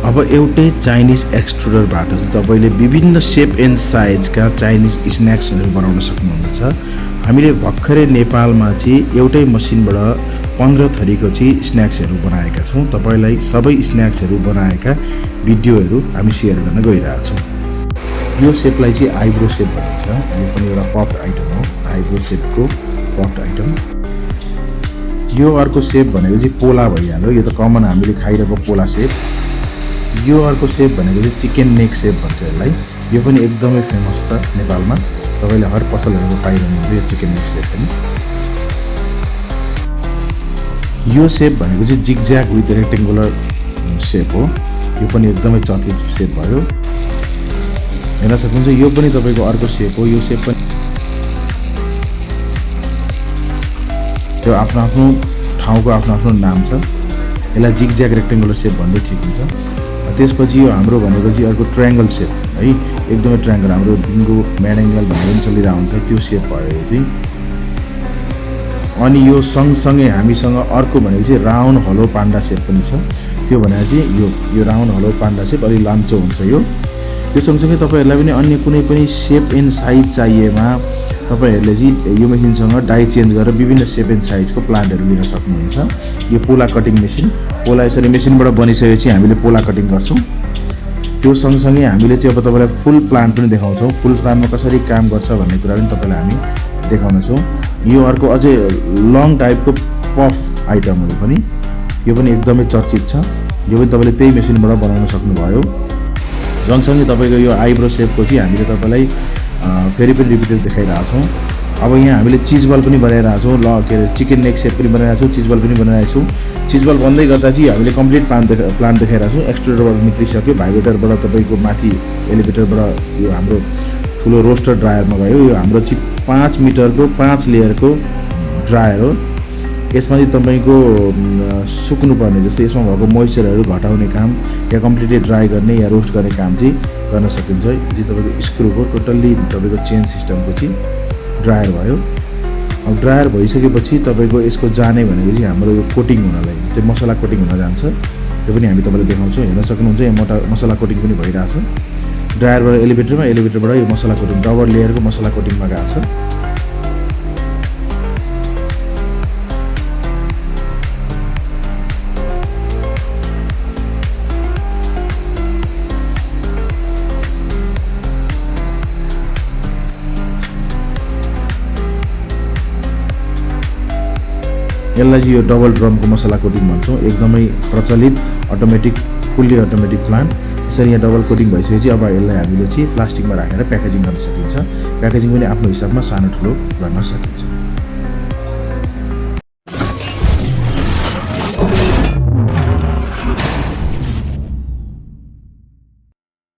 अब एउटै चाइनिज एक्सट्रुडरबाट चाहिँ तपाईँले विभिन्न सेप एन्ड साइजका चाइनिज स्न्याक्सहरू बनाउन सक्नुहुन्छ। हामीले भर्खरै नेपालमा चाहिँ एउटै मसिनबाट 15 थरीको चाहिँ स्न्याक्सहरू बनाएका छौँ। तपाईँलाई सबै स्न्याक्सहरू बनाएका भिडियोहरू हामी सेयर गर्न गइरहेछौँ। यो सेपलाई चाहिँ आइब्रो सेप भनिन्छ। यो पनि एउटा पप्ड आइटम हो, आइब्रो सेपको पप्ड आइटम। यो अर्को सेप भनेको चाहिँ पोला भइहाल्यो। यो त कमन हामीले खाइरहेको पोला सेप। यो अर्को सेप भनेको चाहिँ चिकन नेक सेप भन्छ यसलाई। यो पनि एकदमै फेमस छ नेपालमा। तपाईँले हर पसलहरूमा पाइरहनुहुन्छ यो चिकन नेक सेप पनि। यो सेप भनेको चाहिँ जिगज्याग विथ रेक्टेङ्गुलर सेप हो। यो पनि एकदमै चर्चित सेप भयो, हेर्न सक्नुहुन्छ। यो पनि तपाईँको अर्को सेप हो। यो सेप पनि त्यो आफ्नो आफ्नो ठाउँको आफ्नो आफ्नो नाम छ। यसलाई जिगज्याग रेक्टेङ्गुलर सेप भन्दै ठिक हुन्छ। त्यसपछि यो हाम्रो भनेको चाहिँ अर्को ट्रायङ्गल सेप है, एकदमै ट्रायङ्गल, हाम्रो बिङ्गो म्याडेङ्गल भनेर पनि चलिरहेको हुन्छ, त्यो सेप भयो यो चाहिँ। अनि यो सँगसँगै हामीसँग अर्को भनेको चाहिँ राउन्ड हलो पान्डा सेप पनि छ। त्यो भनेको चाहिँ यो राउन्ड हलो पान्डा सेप अलि लाम्चो हुन्छ। यो सँगसँगै तपाईँहरूलाई पनि अन्य कुनै पनि सेप एन्ड साइज चाहिएमा तपाईँहरूले चाहिँ यो मेसिनसँग डाई चेन्ज गरेर विभिन्न सेप एन्ड साइजको प्लान्टहरू लिन सक्नुहुन्छ। यो पोला कटिङ मेसिन, पोला यसरी मेसिनबाट बनिसकेपछि हामीले पोला कटिङ गर्छौँ। त्यो सँगसँगै हामीले चाहिँ अब तपाईँलाई फुल प्लान्ट पनि देखाउँछौँ। फुल प्लान्टमा कसरी काम गर्छ भन्ने कुरा पनि तपाईँलाई हामी देखाउनेछौँ। यो अर्को अझै लङ टाइपको पफ आइटम हो। यो पनि एकदमै चर्चित छ। यो पनि तपाईँले त्यही मेसिनबाट बनाउन सक्नुभयो। सँगसँगै तपाईँको यो आइब्रो सेपको चाहिँ हामीले तपाईँलाई फेरि पनि रिपिटेड देखाइरहेको छौँ। अब यहाँ हामीले चिज बल पनि बनाइरहेको छौँ। के अरे चिकन नेक सेप पनि बनाइरहेको छौँ, चिज बल पनि बनाइरहेको छौँ। चिज बल भन्दै गर्दा चाहिँ हामीले कम्प्लिट प्लान्ट देखाइरहेको छौँ। एक्सट्रुडरबाट निक्लिसक्यो, भाइब्रेटरबाट तपाईँको माथि एलिभेटरबाट यो हाम्रो ठुलो रोस्टर ड्रायरमा गयो। यो हाम्रो चाहिँ 5 मिटरको 5 लेयरको ड्रायर हो। यसमा चाहिँ तपाईँको सुक्नुपर्ने, जस्तै यसमा भएको मोइस्चरहरू घटाउने काम या कम्प्लिटली ड्राई गर्ने या रोस्ट गर्ने काम चाहिँ गर्न सकिन्छ। यो चाहिँ तपाईँको स्क्रुको टोटल्ली तपाईँको चेन सिस्टमको चाहिँ ड्रायर भयो। अब ड्रायर भइसकेपछि तपाईँको यसको जाने भनेको चाहिँ हाम्रो यो कोटिङ हुनलाई, त्यो मसला कोटिङ हुन जान्छ। त्यो पनि हामी तपाईँलाई देखाउँछौँ, हेर्न सक्नुहुन्छ। यहाँ मसला कोटिङ पनि भइरहेछ। ड्रायरबाट एलिभेटरबाट यो मसला कोटिङ डबल लेयरको मसला कोटिङमा गएको छ। यसलाई चाहिँ यो डबल ड्रमको मसला कोटिङ भन्छौँ। एकदमै प्रचलित अटोमेटिक, फुल्ली अटोमेटिक प्लान्ट। यसरी यहाँ डबल कोटिङ भइसकेपछि अब यसलाई हामीले चाहिँ प्लास्टिकमा राखेर प्याकेजिङ गर्न सकिन्छ। प्याकेजिङ पनि आफ्नो हिसाबमा सानो ठुलो गर्न सकिन्छ।